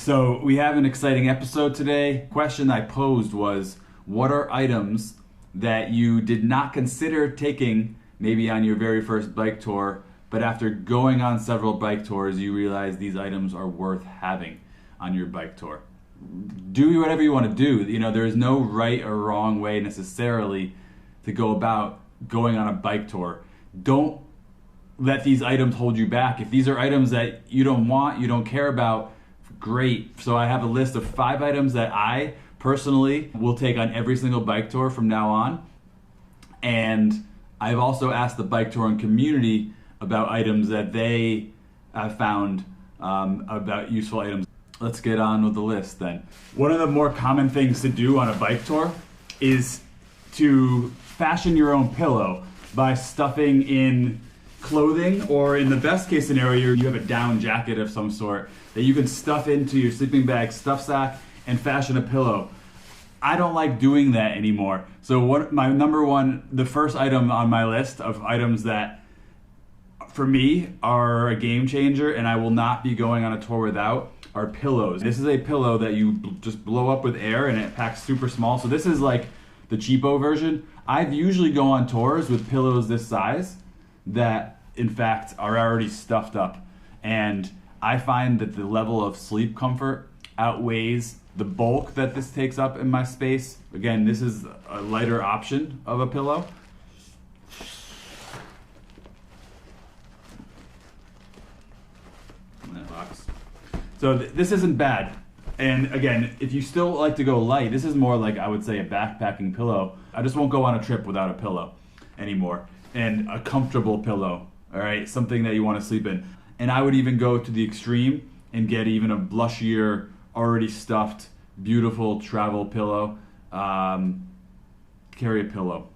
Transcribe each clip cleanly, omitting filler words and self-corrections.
So we have an exciting episode today. Question I posed was, what are items that you did not consider taking maybe on your very first bike tour, but after going on several bike tours, you realize these items are worth having on your bike tour? Do whatever you want to do. You know, there is no right or wrong way necessarily to go about going on a bike tour. Don't let these items hold you back. If these are items that you don't want, you don't care about, great. So I have a list of 5 items that I personally will take on every single bike tour from now on. And I've also asked the bike touring community about items that they have found about useful items. Let's get on with the list then. One of the more common things to do on a bike tour is to fashion your own pillow by stuffing in clothing, or in the best case scenario, you have a down jacket of some sort that you can stuff into your sleeping bag stuff sack and fashion a pillow. I don't like doing that anymore. So my number one, the first item on my list of items that for me are a game changer and I will not be going on a tour without are pillows. This is a pillow that you just blow up with air and it packs super small. So this is like the cheapo version. I usually go on tours with pillows this size that in fact are already stuffed up, and I find that the level of sleep comfort outweighs the bulk that this takes up in my space. Again, this is a lighter option of a pillow. So this isn't bad. And again, if you still like to go light, this is more like, I would say, a backpacking pillow. I just won't go on a trip without a pillow anymore. And a comfortable pillow, all right? Something that you want to sleep in. And I would even go to the extreme and get even a blushier, already stuffed, beautiful travel pillow. Carry a pillow.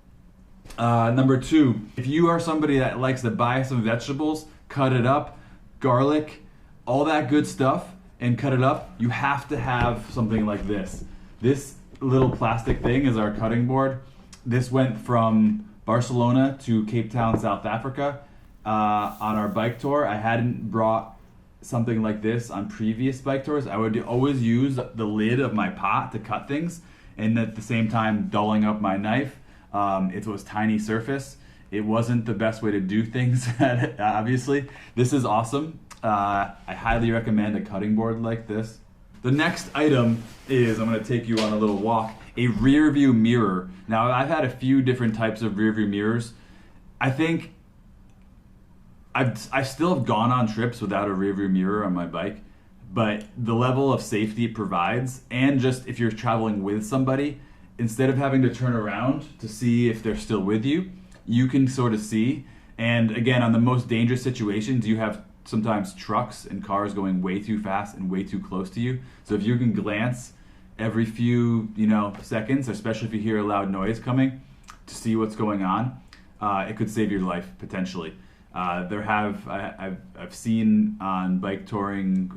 Number 2, if you are somebody that likes to buy some vegetables, cut it up, garlic, all that good stuff, and cut it up, you have to have something like this. This little plastic thing is our cutting board. This went from Barcelona to Cape Town, South Africa on our bike tour. I hadn't brought something like this on previous bike tours. I would always use the lid of my pot to cut things, and at the same time dulling up my knife. It was tiny surface. It wasn't the best way to do things, obviously. This is awesome. I highly recommend a cutting board like this. The next item is, I'm going to take you on a little walk, a rear view mirror. Now, I've had a few different types of rear view mirrors. I think I still have gone on trips without a rear view mirror on my bike, but the level of safety it provides, and just if you're traveling with somebody, instead of having to turn around to see if they're still with you, you can sort of see. And again, on the most dangerous situations, you have sometimes trucks and cars going way too fast and way too close to you. So if you can glance every few seconds, especially if you hear a loud noise coming, to see what's going on, it could save your life potentially. I've seen on bike touring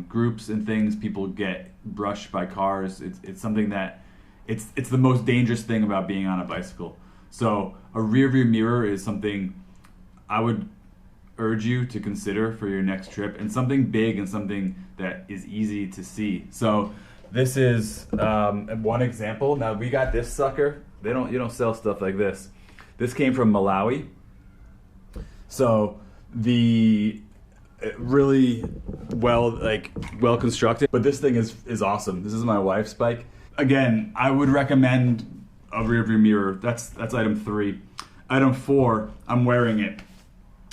groups and things, people get brushed by cars. It's something that it's the most dangerous thing about being on a bicycle. So a rear view mirror is something I would urge you to consider for your next trip, and something big and something that is easy to see. So this is one example. Now we got this sucker. You don't sell stuff like this. This came from Malawi. So the really well constructed, but this thing is awesome. This is my wife's bike. Again, I would recommend a rear view mirror. That's item 3. Item 4, I'm wearing it.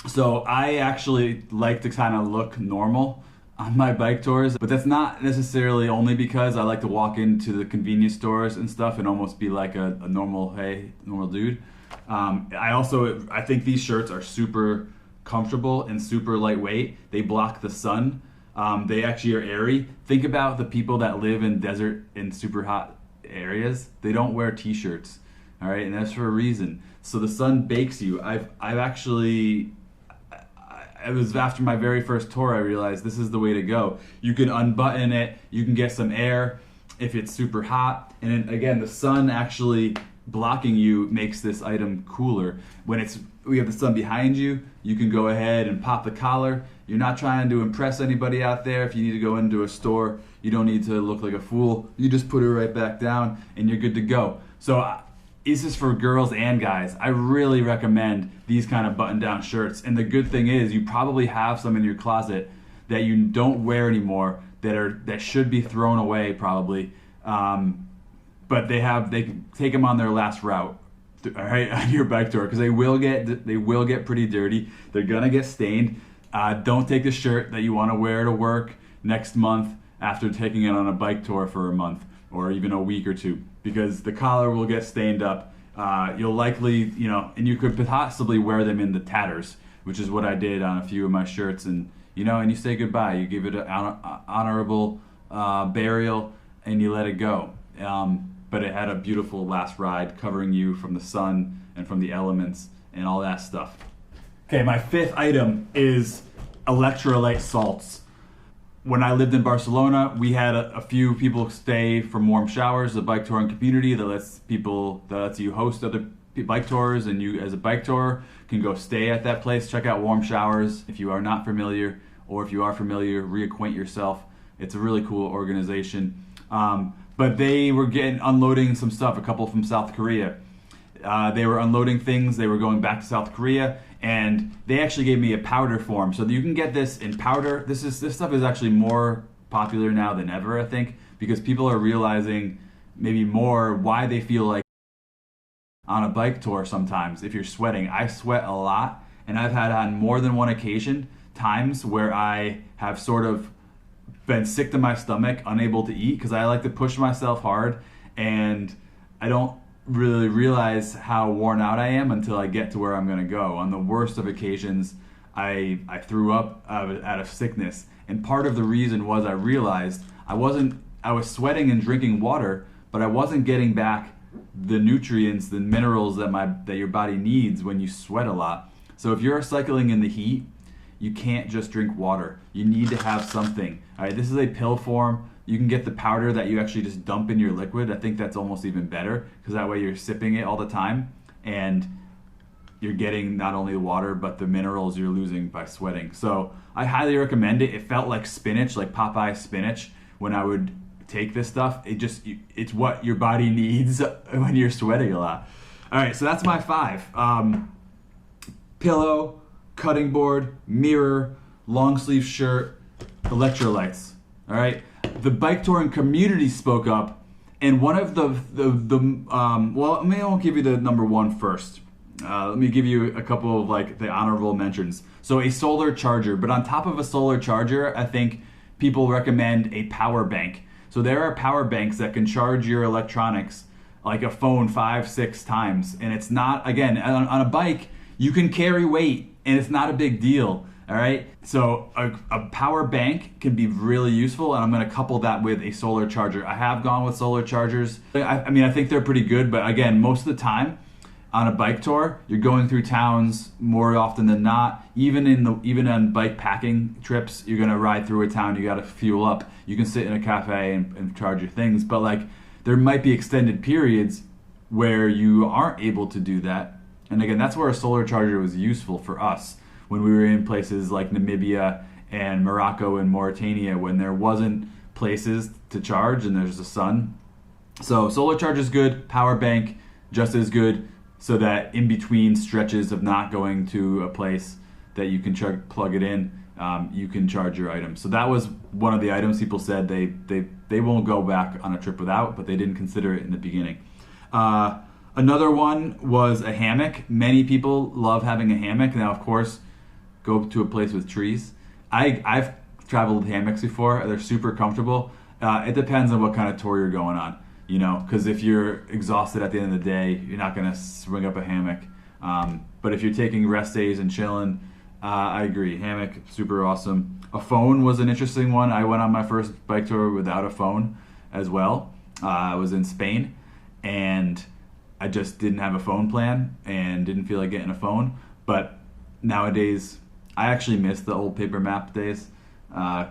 So I actually like to kind of look normal on my bike tours, but that's not necessarily only because I like to walk into the convenience stores and stuff and almost be like a normal dude. I think these shirts are super comfortable and super lightweight. They block the sun. They actually are airy. Think about the people that live in desert and super hot areas. They don't wear t-shirts, all right? And that's for a reason. So the sun bakes you. It was after my very first tour I realized this is the way to go. You can unbutton it, you can get some air if it's super hot, and then, again, the sun actually blocking you makes this item cooler. When we have the sun behind you, you can go ahead and pop the collar. You're not trying to impress anybody out there. If you need to go into a store, you don't need to look like a fool. You just put it right back down and you're good to go. So this is for girls and guys. I really recommend these kind of button-down shirts. And the good thing is you probably have some in your closet that you don't wear anymore that should be thrown away probably. But they can take them on their last route, all right, on your bike tour, because they will get pretty dirty. They're gonna get stained. Don't take the shirt that you want to wear to work next month after taking it on a bike tour for a month or even a week or two, because the collar will get stained up. You'll likely, and you could possibly wear them in the tatters, which is what I did on a few of my shirts, and you say goodbye. You give it an honorable burial, and you let it go. But it had a beautiful last ride, covering you from the sun and from the elements and all that stuff. Okay, my fifth item is electrolyte salts. When I lived in Barcelona, we had a few people stay from Warm Showers, a bike touring community that lets you host other bike tours, and you as a bike tourer can go stay at that place. Check out Warm Showers if you are not familiar, or if you are familiar, reacquaint yourself. It's a really cool organization. But they were unloading some stuff, a couple from South Korea. They were unloading things, they were going back to South Korea, and they actually gave me a powder form. So you can get this in powder. This stuff is actually more popular now than ever, I think, because people are realizing maybe more why they feel like on a bike tour sometimes if you're sweating. I sweat a lot, and I've had on more than one occasion times where I have sort of been sick to my stomach, unable to eat, because I like to push myself hard, and I don't really realize how worn out I am until I get to where I'm gonna go. On the worst of occasions, I threw up out of sickness, and part of the reason was I realized I was sweating and drinking water, but I wasn't getting back the nutrients, the minerals that your body needs when you sweat a lot. So if you're cycling in the heat, you can't just drink water. You need to have something. All right, this is a pill form. You can get the powder that you actually just dump in your liquid. I think that's almost even better, because that way you're sipping it all the time and you're getting not only the water but the minerals you're losing by sweating. So I highly recommend it. It felt like spinach, like Popeye spinach, when I would take this stuff. It's what your body needs when you're sweating a lot. All right, so that's my 5. Pillow, cutting board, mirror, long sleeve shirt, electrolytes. All right. The bike touring community spoke up, and one of well, maybe I won't give you the number 1 first. Let me give you a couple of the honorable mentions. So a solar charger, but on top of a solar charger, I think people recommend a power bank. So there are power banks that can charge your electronics like a phone 5-6 times, and it's not, again, on a bike you can carry weight and it's not a big deal. All right, so a power bank can be really useful, and I'm going to couple that with a solar charger. I have gone with solar chargers. I think they're pretty good, but again, most of the time on a bike tour, you're going through towns more often than not. Even on bike packing trips, you're going to ride through a town. You got to fuel up. You can sit in a cafe and charge your things, but there might be extended periods where you aren't able to do that. And again, that's where a solar charger was useful for us. When we were in places like Namibia and Morocco and Mauritania, when there wasn't places to charge and there's the sun. So solar charger is good, power bank just as good, so that in between stretches of not going to a place that you can plug it in, you can charge your items. So that was one of the items people said they won't go back on a trip without, but they didn't consider it in the beginning. Another one was a hammock. Many people love having a hammock. Now, of course, go to a place with trees. I've traveled with hammocks before. They're super comfortable. It depends on what kind of tour you're going on, because if you're exhausted at the end of the day, you're not going to swing up a hammock. But if you're taking rest days and chilling, I agree. Hammock, super awesome. A phone was an interesting one. I went on my first bike tour without a phone as well. I was in Spain, and I just didn't have a phone plan and didn't feel like getting a phone. But nowadays, I actually miss the old paper map days.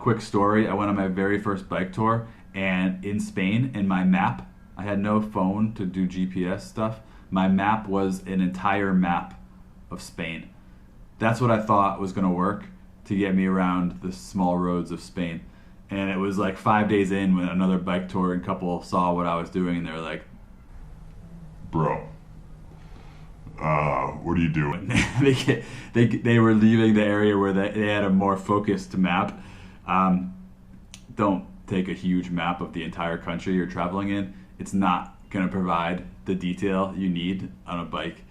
Quick story, I went on my very first bike tour and in Spain, and my map I had no phone to do GPS stuff. My map was an entire map of Spain. That's what I thought was going to work to get me around the small roads of Spain. And it was like 5 days in when another bike touring couple saw what I was doing, and they were like, bro, what are you doing? they were leaving the area where they had a more focused map. Don't take a huge map of the entire country you're traveling in. It's not going to provide the detail you need on a bike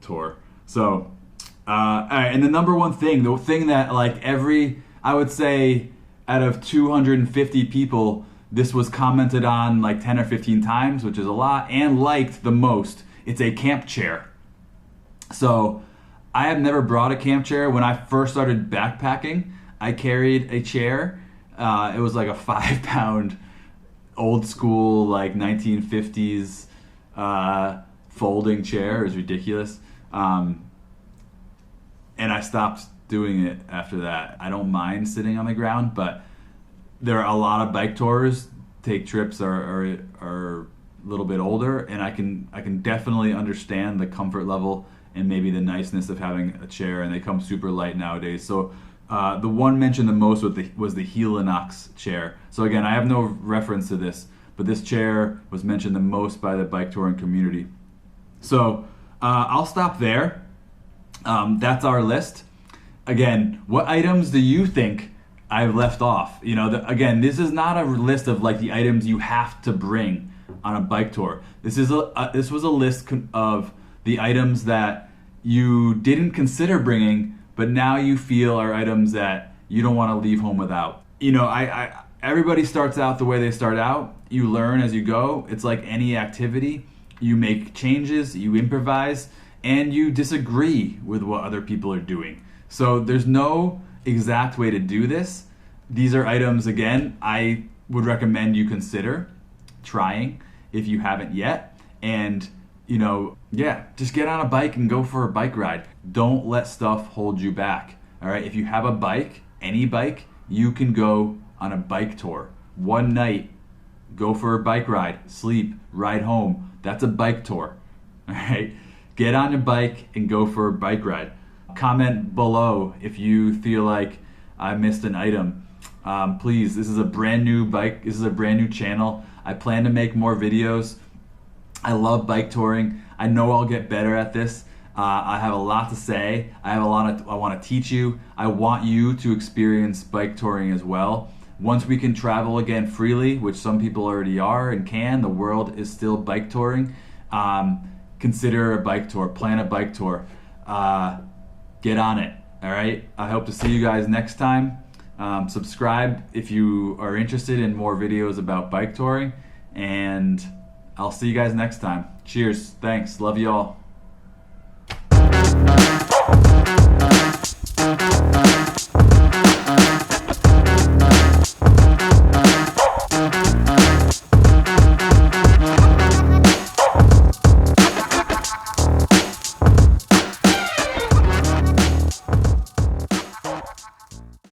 tour. So, all right, and the number one thing, the thing that like I would say out of 250 people, this was commented on like 10 or 15 times, which is a lot, and liked the most. It's a camp chair. So I have never brought a camp chair. When I first started backpacking, I carried a chair. It was like a 5-pound old school, like 1950s folding chair. It was ridiculous. And I stopped doing it after that. I don't mind sitting on the ground, but there are a lot of bike tours take trips are a little bit older, and I can definitely understand the comfort level and maybe the niceness of having a chair, and they come super light nowadays. So the one mentioned the most was the Helinox chair. So again, I have no reference to this, but this chair was mentioned the most by the bike touring community. So I'll stop there. That's our list. Again, what items do you think I've left off? You know, again, this is not a list of like the items you have to bring on a bike tour. This was a list of the items that you didn't consider bringing, but now you feel are items that you don't want to leave home without. You know, everybody starts out the way they start out. You learn as you go. It's like any activity. You make changes, you improvise, and you disagree with what other people are doing. So there's no exact way to do this. These are items, again, I would recommend you consider trying if you haven't yet. And, you know, yeah, just get on a bike and go for a bike ride. Don't let stuff hold you back. All right, if you have a bike, any bike, you can go on a bike tour. One night, go for a bike ride, sleep, ride home. That's a bike tour. All right, get on your bike and go for a bike ride. Comment below if you feel like I missed an item. Please, this is a brand new bike. This is a brand new channel. I plan to make more videos. I love bike touring. I know I'll get better at this. I have a lot to say. I want to teach you. I want you to experience bike touring as well. Once we can travel again freely, which some people already are and can, the world is still bike touring. Consider a bike tour. Plan a bike tour. Get on it. All right. I hope to see you guys next time. Subscribe if you are interested in more videos about bike touring, and I'll see you guys next time. Cheers. Thanks. Love you all.